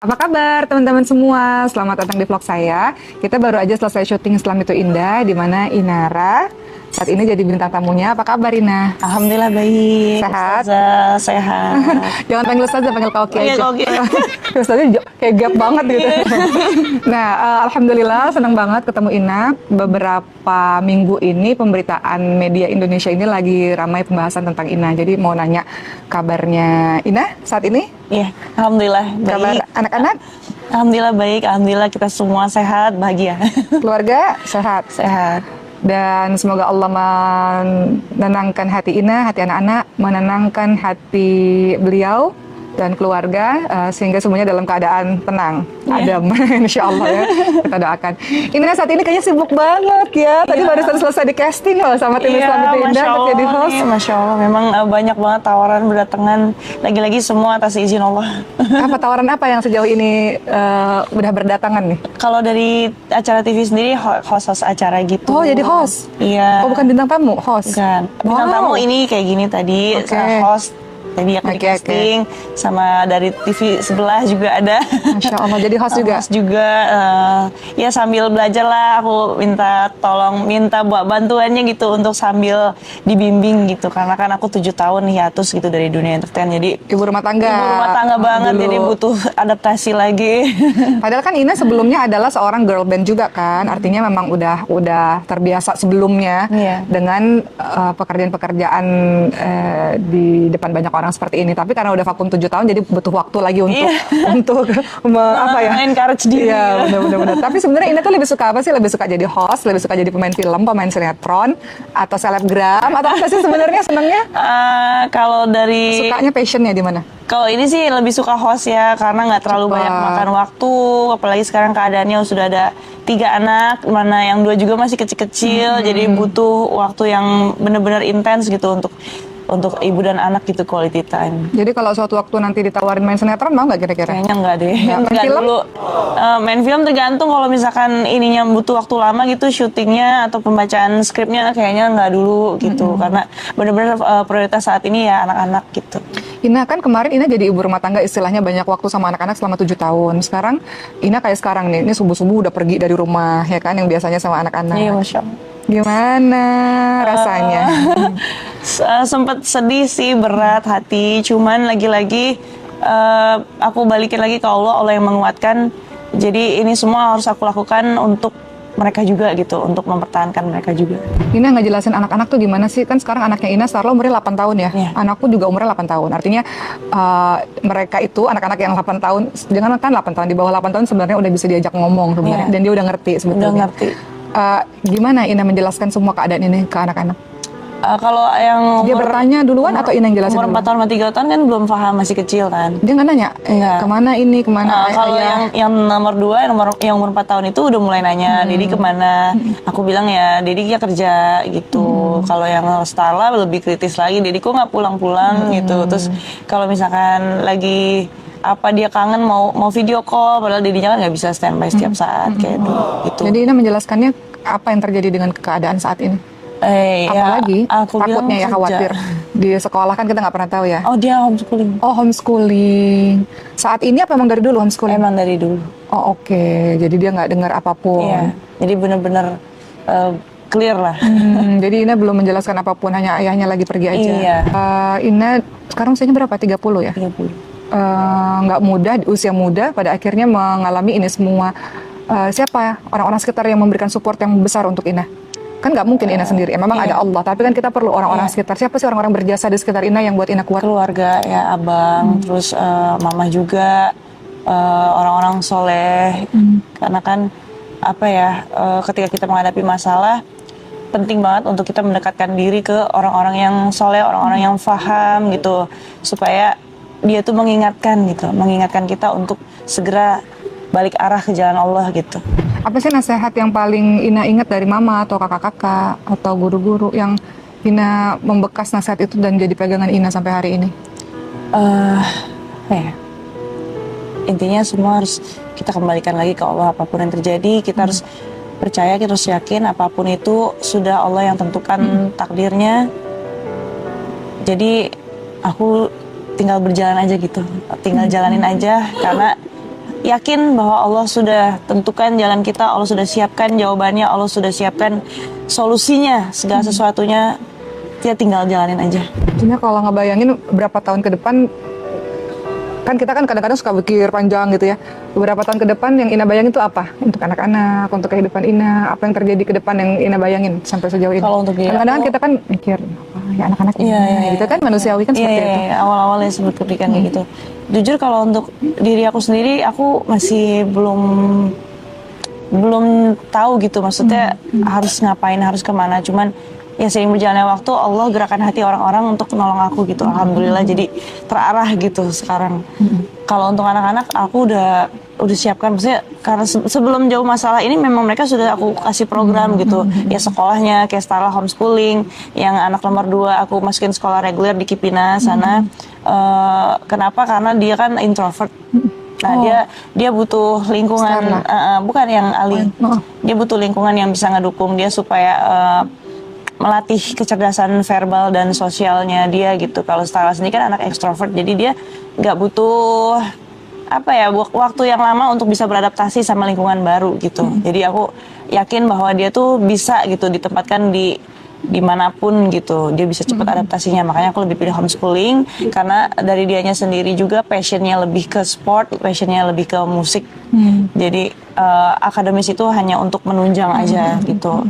Apa kabar teman-teman semua? Selamat datang di vlog saya. Kita baru aja selesai syuting Islam Itu Indah, di mana Inara saat ini jadi bintang tamunya. Apa kabar Ina? Alhamdulillah baik. Sehat? Ustazah, sehat. Jangan panggil Ustazah, panggil Kak Oki aja. Oke. Ustazah kayak gap banget gitu. Nah, Alhamdulillah senang banget ketemu Ina. Beberapa minggu ini pemberitaan media Indonesia ini lagi ramai pembahasan tentang Ina. Jadi mau nanya kabarnya Ina saat ini? Iya, alhamdulillah baik. Kabar anak-anak? Alhamdulillah baik. Alhamdulillah kita semua sehat, bahagia. Keluarga sehat? Sehat. Dan semoga Allah menenangkan hati Ina, hati anak-anak, menenangkan hati beliau dan keluarga, sehingga semuanya dalam keadaan tenang, adem, insya Allah ya, kita doakan. Ina saat ini kayaknya sibuk banget ya, tadi baru selesai di casting loh sama tim Islam Itu Indah untuk jadi host. Masya Allah, memang banyak banget tawaran berdatangan, lagi-lagi semua atas izin Allah. Apa tawaran apa yang sejauh ini udah berdatangan nih? Kalau dari acara TV sendiri, host acara gitu. Oh jadi host? Iya. Oh bukan bintang tamu, host? Bukan, bintang tamu ini kayak gini tadi, host. Tadi aku di casting sama dari TV sebelah juga ada. Masya Allah, jadi host juga? Host juga, ya sambil belajar lah aku minta buat bantuannya gitu untuk sambil dibimbing gitu. Karena kan aku 7 tahun hiatus gitu dari dunia entertain, jadi ibu rumah tangga. Ibu rumah tangga banget, dulu. Jadi butuh adaptasi lagi. Padahal kan Ina sebelumnya adalah seorang girl band juga kan, artinya memang udah terbiasa sebelumnya dengan pekerjaan-pekerjaan di depan banyak orang seperti ini. Tapi karena udah vakum 7 tahun, jadi butuh waktu lagi untuk apa ya? Encourage diri. Iya, benar-benar. Tapi sebenarnya Ina tuh lebih suka apa sih? Lebih suka jadi host, lebih suka jadi pemain film, pemain sinetron, atau selebgram, atau apa sih sebenarnya senangnya? Kalau dari sukanya passionnya di mana? Kalau ini sih lebih suka host ya, karena nggak terlalu banyak makan waktu, apalagi sekarang keadaannya sudah ada 3 anak, mana yang 2 juga masih kecil-kecil, jadi butuh waktu yang benar-benar intens gitu untuk ibu dan anak gitu, quality time. Jadi kalau suatu waktu nanti ditawarin main sinetron, mau nggak kira-kira? Kayaknya nggak deh. Main film? Dulu. Main film tergantung, kalau misalkan ininya butuh waktu lama gitu, syutingnya atau pembacaan skripnya kayaknya nggak dulu gitu. Karena benar-benar prioritas saat ini ya anak-anak gitu. Ina kan kemarin Ina jadi ibu rumah tangga, istilahnya banyak waktu sama anak-anak selama 7 tahun. Sekarang Ina kayak sekarang nih, ini subuh-subuh udah pergi dari rumah ya kan, yang biasanya sama anak-anak. Iya, Masya Allah. Gimana rasanya? Sempet sedih sih, berat hati. Cuman lagi-lagi aku balikin lagi ke Allah yang menguatkan. Jadi ini semua harus aku lakukan untuk mereka juga gitu, untuk mempertahankan mereka juga. Ina nggak jelasin anak-anak tuh gimana sih? Kan sekarang anaknya Ina, Starlo umurnya 8 tahun ya? Anakku juga umurnya 8 tahun. Artinya mereka itu, anak-anak yang 8 tahun, jangan kan 8 tahun, di bawah 8 tahun sebenarnya udah bisa diajak ngomong sebenarnya. Dan dia udah ngerti sebetulnya. Udah ngerti. Gimana Ina menjelaskan semua keadaan ini ke anak-anak? Kalau yang dia bertanya duluan atau Ina yang jelasin? Umur 4 tahun sama 3 tahun kan belum paham, masih kecil kan. Dia nggak nanya, kemana ini, kemana kalau yang nomor 2, yang umur 4 tahun itu udah mulai nanya, Dedi kemana? Aku bilang ya, Dedi ya kerja gitu. Kalau yang Starla lebih kritis lagi, Dedi kok nggak pulang-pulang gitu. Terus kalau misalkan lagi apa dia kangen mau video call, padahal Dedinya kan nggak bisa standby setiap saat kayak gitu. Jadi Ina menjelaskannya apa yang terjadi dengan keadaan saat ini? Apalagi aku takutnya ya khawatir di sekolah kan kita nggak pernah tahu ya. Oh dia homeschooling. Oh homeschooling. Saat ini apa emang dari dulu homeschooling? Emang dari dulu. Oh oke. Jadi dia nggak dengar apapun. Iya. Jadi benar-benar clear lah. Jadi Ina belum menjelaskan apapun, hanya ayahnya lagi pergi aja. Iya. Ina sekarang usianya berapa? 30 ya? 30. Nggak mudah, usia muda pada akhirnya mengalami ini semua. Siapa orang-orang sekitar yang memberikan support yang besar untuk Ina? Kan nggak mungkin Ina sendiri, memang ada Allah, tapi kan kita perlu orang-orang sekitar. Siapa sih orang-orang berjasa di sekitar Ina yang buat Ina kuat? Keluarga ya, abang, terus mama juga, orang-orang soleh. Karena kan apa ya, ketika kita menghadapi masalah, penting banget untuk kita mendekatkan diri ke orang-orang yang soleh, orang-orang yang faham gitu, supaya dia tuh mengingatkan kita untuk segera balik arah ke jalan Allah gitu. Apa sih nasihat yang paling Ina ingat dari mama atau kakak-kakak atau guru-guru yang Ina membekas nasihat itu dan jadi pegangan Ina sampai hari ini? Intinya semua harus kita kembalikan lagi ke Allah. Apapun yang terjadi, kita harus percaya, kita harus yakin apapun itu sudah Allah yang tentukan takdirnya. Jadi aku tinggal berjalan aja gitu, tinggal jalanin aja, karena yakin bahwa Allah sudah tentukan jalan kita, Allah sudah siapkan jawabannya, Allah sudah siapkan solusinya, segala sesuatunya, kita tinggal jalanin aja. Artinya kalau ngebayangin berapa tahun ke depan, kan kita kan kadang-kadang suka pikir panjang gitu ya. Beberapa tahun ke depan yang Ina bayangin itu apa? Untuk anak-anak, untuk kehidupan Ina, apa yang terjadi ke depan yang Ina bayangin sampai sejauh ini? Kalau untuk dia, kadang-kadang kita kan mikir, apa ya anak-anak ini, gitu kan manusiawi kan seperti itu. Iya, awal-awalnya sempat kepikiran kayak gitu. Jujur kalau untuk diri aku sendiri, aku masih belum tahu gitu, maksudnya harus ngapain, harus kemana. Cuman ya seiring berjalannya waktu, Allah gerakan hati orang-orang untuk nolong aku gitu. Alhamdulillah jadi terarah gitu sekarang. Kalau untuk anak-anak aku udah siapkan, maksudnya karena sebelum jauh masalah ini memang mereka sudah aku kasih program gitu. Ya sekolahnya kayak Starla homeschooling, yang anak nomor 2 aku masukin sekolah reguler di Kipina sana. Kenapa? Karena dia kan introvert. Nah, dia butuh lingkungan, bukan yang Ali. Dia butuh lingkungan yang bisa ngedukung dia supaya melatih kecerdasan verbal dan sosialnya dia gitu. Kalau Starla sendiri kan anak ekstrovert, jadi dia nggak butuh waktu yang lama untuk bisa beradaptasi sama lingkungan baru gitu. Jadi aku yakin bahwa dia tuh bisa gitu ditempatkan dimanapun gitu, dia bisa cepat adaptasinya. Makanya aku lebih pilih homeschooling karena dari dianya sendiri juga passionnya lebih ke sport, passionnya lebih ke musik. Jadi akademis itu hanya untuk menunjang aja gitu.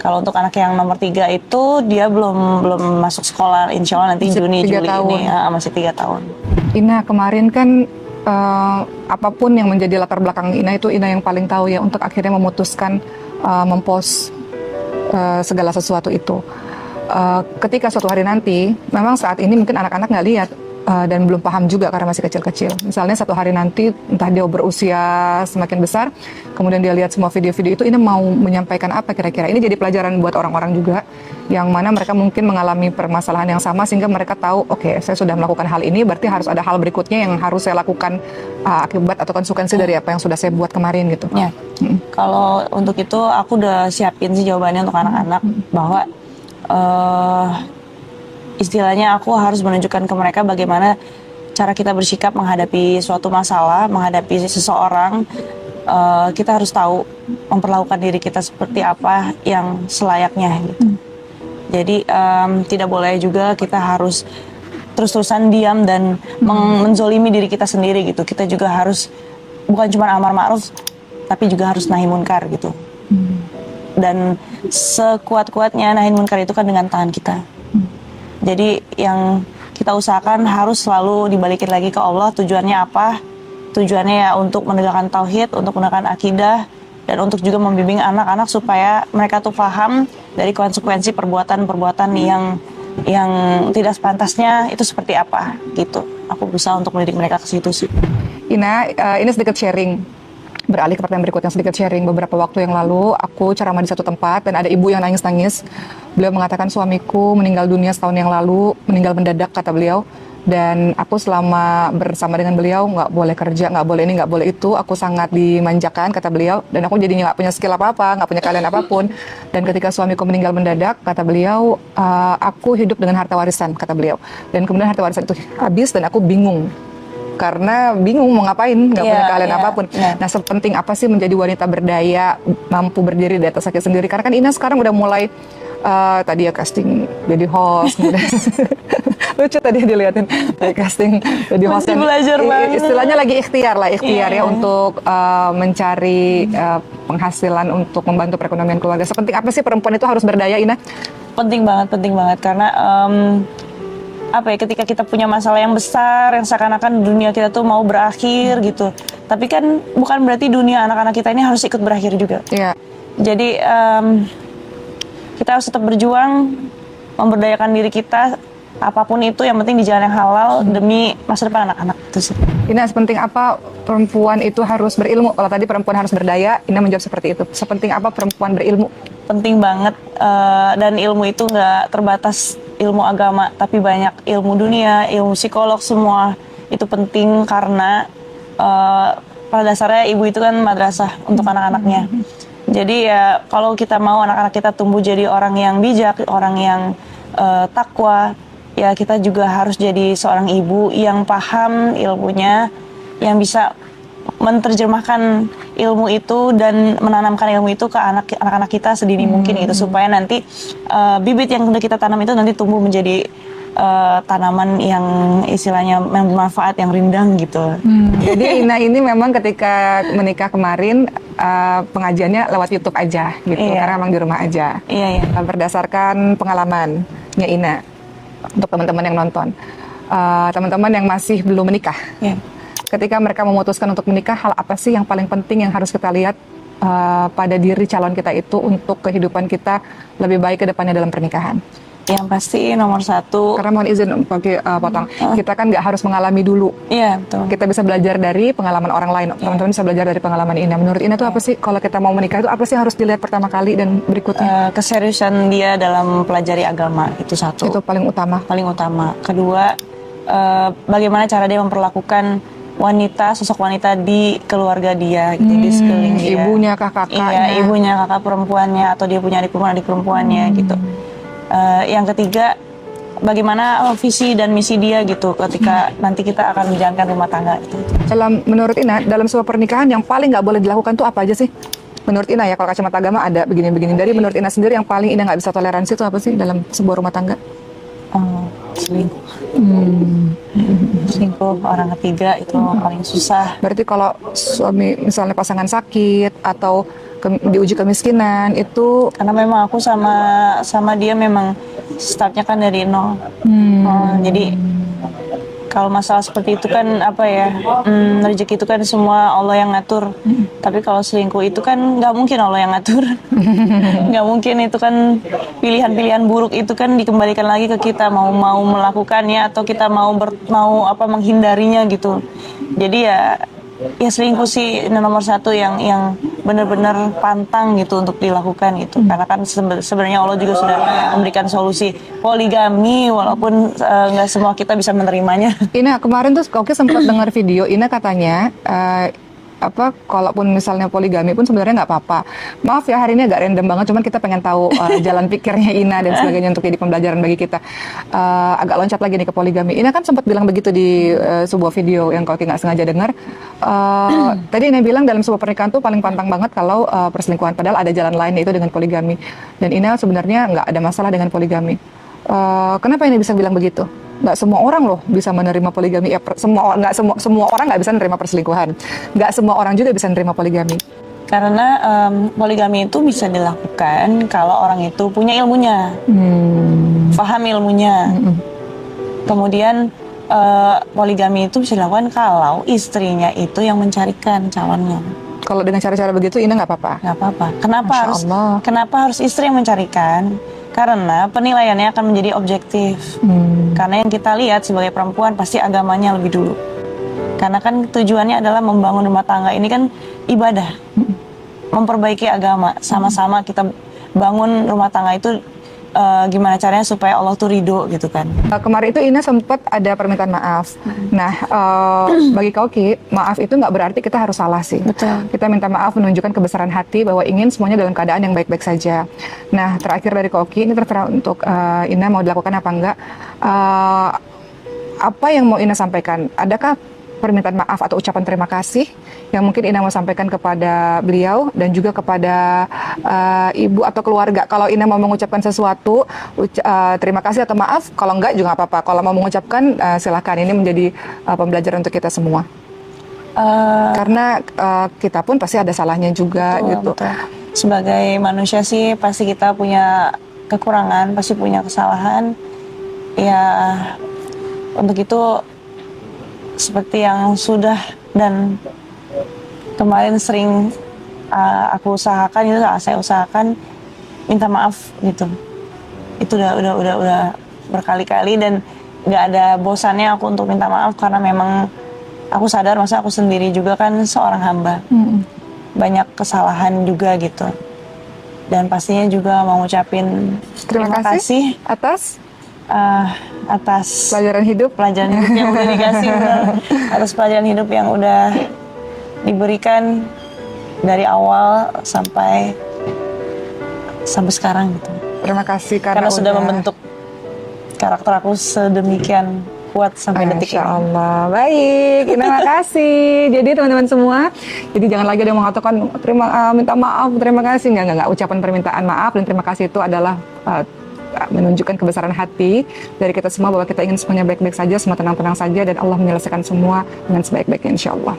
Kalau untuk anak yang nomor 3 itu dia belum masuk sekolah, insya Allah nanti Juni Juli ini masih 3 tahun. Ina kemarin kan apapun yang menjadi latar belakang Ina itu Ina yang paling tahu ya, untuk akhirnya memutuskan mempost segala sesuatu itu. Ketika suatu hari nanti, memang saat ini mungkin anak-anak nggak lihat dan belum paham juga karena masih kecil-kecil. Misalnya suatu hari nanti, entah dia berusia semakin besar, kemudian dia lihat semua video-video itu, Ina mau menyampaikan apa kira-kira? Ini jadi pelajaran buat orang-orang juga, yang mana mereka mungkin mengalami permasalahan yang sama, sehingga mereka tahu, oke, saya sudah melakukan hal ini, berarti harus ada hal berikutnya yang harus saya lakukan akibat atau konsekuensi dari apa yang sudah saya buat kemarin gitu. Ya. Kalau untuk itu aku udah siapin sih jawabannya untuk anak-anak, bahwa istilahnya aku harus menunjukkan ke mereka bagaimana cara kita bersikap menghadapi suatu masalah, menghadapi seseorang. Kita harus tahu memperlakukan diri kita seperti apa yang selayaknya gitu. Jadi tidak boleh juga kita harus terus-terusan diam dan menzolimi diri kita sendiri gitu. Kita juga harus bukan cuma amar ma'ruf, tapi juga harus nahi munkar gitu. Dan sekuat-kuatnya nahi munkar itu kan dengan tangan kita. Jadi yang kita usahakan harus selalu dibalikin lagi ke Allah. Tujuannya apa? Tujuannya ya untuk menegakkan tauhid, untuk menegakkan akidah, dan untuk juga membimbing anak-anak supaya mereka tuh paham dari konsekuensi perbuatan-perbuatan yang tidak sepantasnya itu seperti apa gitu. Aku berusaha untuk mendidik mereka ke situ sih. Ina, ini sedikit sharing. Beralih ke pertanyaan berikutnya, sedikit sharing. Beberapa waktu yang lalu, aku ceramah di satu tempat dan ada ibu yang nangis-nangis. Beliau mengatakan, suamiku meninggal dunia setahun yang lalu, meninggal mendadak, kata beliau. Dan aku selama bersama dengan beliau, nggak boleh kerja, nggak boleh ini, nggak boleh itu. Aku sangat dimanjakan, kata beliau. Dan aku jadinya nggak punya skill apa-apa, nggak punya kalian apapun. Dan ketika suamiku meninggal mendadak, kata beliau, aku hidup dengan harta warisan, kata beliau. Dan kemudian harta warisan itu habis dan aku bingung. Karena bingung mau ngapain, nggak punya keahlian apapun. Nah, sepenting apa sih menjadi wanita berdaya, mampu berdiri di atas kaki sendiri? Karena kan Ina sekarang udah mulai tadi ya casting jadi host, lucu tadi dilihatin casting jadi host. Masih belajar banget. Istilahnya lagi ikhtiar ya untuk mencari penghasilan untuk membantu perekonomian keluarga. Sepenting apa sih perempuan itu harus berdaya, Ina? Penting banget karena ketika kita punya masalah yang besar, yang seakan-akan dunia kita tuh mau berakhir gitu. Tapi kan bukan berarti dunia anak-anak kita ini harus ikut berakhir juga. Iya. Jadi kita harus tetap berjuang, memberdayakan diri kita, apapun itu yang penting di jalan yang halal demi masa depan anak-anak itu sih. Ina, sepenting apa perempuan itu harus berilmu? Kalau tadi perempuan harus berdaya, Ina menjawab seperti itu. Sepenting apa perempuan berilmu? Penting banget, dan ilmu itu nggak terbatas ilmu agama, tapi banyak ilmu dunia, ilmu psikolog, semua itu penting karena pada dasarnya ibu itu kan madrasah untuk anak-anaknya. Jadi ya kalau kita mau anak-anak kita tumbuh jadi orang yang bijak, orang yang takwa, ya kita juga harus jadi seorang ibu yang paham ilmunya, yang bisa menerjemahkan ilmu itu dan menanamkan ilmu itu ke anak-anak kita sedini mungkin gitu, supaya nanti bibit yang udah kita tanam itu nanti tumbuh menjadi tanaman yang istilahnya yang bermanfaat, yang rindang gitu. Jadi Ina ini memang ketika menikah kemarin pengajiannya lewat YouTube aja gitu, Iya. karena memang di rumah aja. Iya, iya. Berdasarkan pengalamannya Ina, untuk teman-teman yang nonton, teman-teman yang masih belum menikah, Iya. ketika mereka memutuskan untuk menikah, hal apa sih yang paling penting yang harus kita lihat pada diri calon kita itu untuk kehidupan kita lebih baik ke depannya dalam pernikahan? Yang pasti nomor satu. Karena mohon izin pakai potong, kita kan nggak harus mengalami dulu. Iya, betul. Kita bisa belajar dari pengalaman orang lain. Teman-teman bisa belajar dari pengalaman Ina. Menurut Ina itu apa sih kalau kita mau menikah itu apa sih yang harus dilihat pertama kali dan berikutnya? Keseriusan dia dalam pelajari agama itu satu. Itu paling utama. Paling utama. Kedua, bagaimana cara dia memperlakukan wanita, sosok wanita di keluarga dia, gitu, di sekeliling dia. Ibunya, kakaknya. Iya, ibunya, kakak perempuannya, atau dia punya adik perempuannya, gitu. Yang ketiga, bagaimana visi dan misi dia gitu ketika nanti kita akan menjalankan rumah tangga itu. Menurut Ina, dalam sebuah pernikahan yang paling nggak boleh dilakukan tuh apa aja sih? Menurut Ina ya, kalau kacamata agama ada begini-begini. Dari menurut Ina sendiri yang paling Ina nggak bisa toleransi itu apa sih dalam sebuah rumah tangga? Selingkuh. Selingkuh orang ketiga itu paling susah. Berarti kalau suami misalnya pasangan sakit atau diuji kemiskinan itu, Karena memang aku sama dia memang startnya kan dari nol. Jadi kalau masalah seperti itu kan apa ya, rezeki itu kan semua Allah yang ngatur. Tapi kalau selingkuh itu kan nggak mungkin Allah yang ngatur. Nggak mungkin, itu kan pilihan-pilihan buruk itu kan dikembalikan lagi ke kita, mau melakukannya atau kita mau menghindarinya gitu. Jadi ya selingkuh sih nomor satu yang benar-benar pantang gitu untuk dilakukan gitu. Karena kan sebenarnya Allah juga sudah memberikan solusi poligami, walaupun nggak semua kita bisa menerimanya. Ina kemarin tuh Koki sempat dengar video Ina katanya kalaupun misalnya poligami pun sebenarnya nggak apa-apa. Maaf ya hari ini agak random banget, cuman kita pengen tahu jalan pikirnya Ina dan sebagainya untuk jadi pembelajaran bagi kita. Agak loncat lagi nih ke poligami. Ina kan sempat bilang begitu di sebuah video yang Koki nggak sengaja dengar. Tadi Ina bilang dalam sebuah pernikahan tuh paling pantang banget kalau perselingkuhan, padahal ada jalan lain yaitu dengan poligami. Dan Ina sebenarnya nggak ada masalah dengan poligami. Kenapa Ina bisa bilang begitu? Nggak semua orang loh bisa menerima poligami. Ya, semua orang nggak bisa menerima perselingkuhan. Nggak semua orang juga bisa menerima poligami. Karena poligami itu bisa dilakukan kalau orang itu punya ilmunya, paham ilmunya. Kemudian poligami itu bisa dilakukan kalau istrinya itu yang mencarikan calonnya. Kalau dengan cara-cara begitu Ina nggak apa-apa? Nggak apa-apa. Masya Allah. Kenapa harus istri yang mencarikan? Karena penilaiannya akan menjadi objektif. Karena yang kita lihat sebagai perempuan pasti agamanya lebih dulu. Karena kan tujuannya adalah membangun rumah tangga ini kan ibadah, memperbaiki agama. Sama-sama kita bangun rumah tangga itu gimana caranya supaya Allah tuh ridho gitu kan. Kemarin itu Ina sempat ada permintaan maaf. Nah, bagi Koki, maaf itu nggak berarti kita harus salah sih. Betul. Kita minta maaf menunjukkan kebesaran hati bahwa ingin semuanya dalam keadaan yang baik-baik saja. Nah, terakhir dari Koki, ini terserah untuk Ina mau dilakukan apa enggak. Apa yang mau Ina sampaikan? Adakah permintaan maaf atau ucapan terima kasih yang mungkin Ina mau sampaikan kepada beliau dan juga kepada ibu atau keluarga? Kalau Ina mau mengucapkan sesuatu, terima kasih atau maaf. Kalau enggak juga nggak apa-apa. Kalau mau mengucapkan, silakan. Ini menjadi pembelajaran untuk kita semua. Karena kita pun pasti ada salahnya juga, betul, gitu. Betul. Sebagai manusia sih pasti kita punya kekurangan, pasti punya kesalahan. Ya untuk itu seperti yang sudah dan kemarin sering aku usahakan, itu saya usahakan minta maaf gitu. Itu udah berkali-kali dan nggak ada bosannya aku untuk minta maaf, karena memang aku sadar masa aku sendiri juga kan seorang hamba. Banyak kesalahan juga gitu. Dan pastinya juga mau ngucapin terima kasih atas Pelajaran hidup yang udah dikasih, atas pelajaran hidup yang udah diberikan dari awal sampai sekarang gitu. Terima kasih Karena sudah membentuk karakter aku sedemikian kuat sampai detik Masya ini. Allah, baik. Terima kasih. Jadi teman-teman semua, jadi jangan lagi ada yang mengatakan minta maaf, terima kasih. Enggak. Ucapan permintaan maaf dan terima kasih itu adalah menunjukkan kebesaran hati dari kita semua bahwa kita ingin semuanya baik-baik saja, semua tenang-tenang saja, dan Allah menyelesaikan semua dengan sebaik-baiknya insya Allah.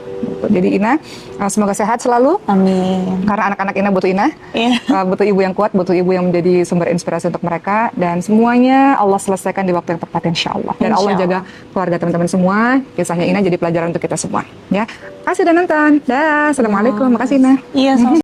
Jadi Ina, semoga sehat selalu. Amin. Karena anak-anak Ina butuh Ina, Iya. butuh ibu yang kuat, butuh ibu yang menjadi sumber inspirasi untuk mereka, dan semuanya Allah selesaikan di waktu yang tepat insya Allah. Dan Insya Allah Allah. jaga keluarga teman-teman semua. Kisahnya Ina jadi pelajaran untuk kita semua. Ya, kasih dan nonton. Dah, assalamualaikum, makasih Ina. Iya, sama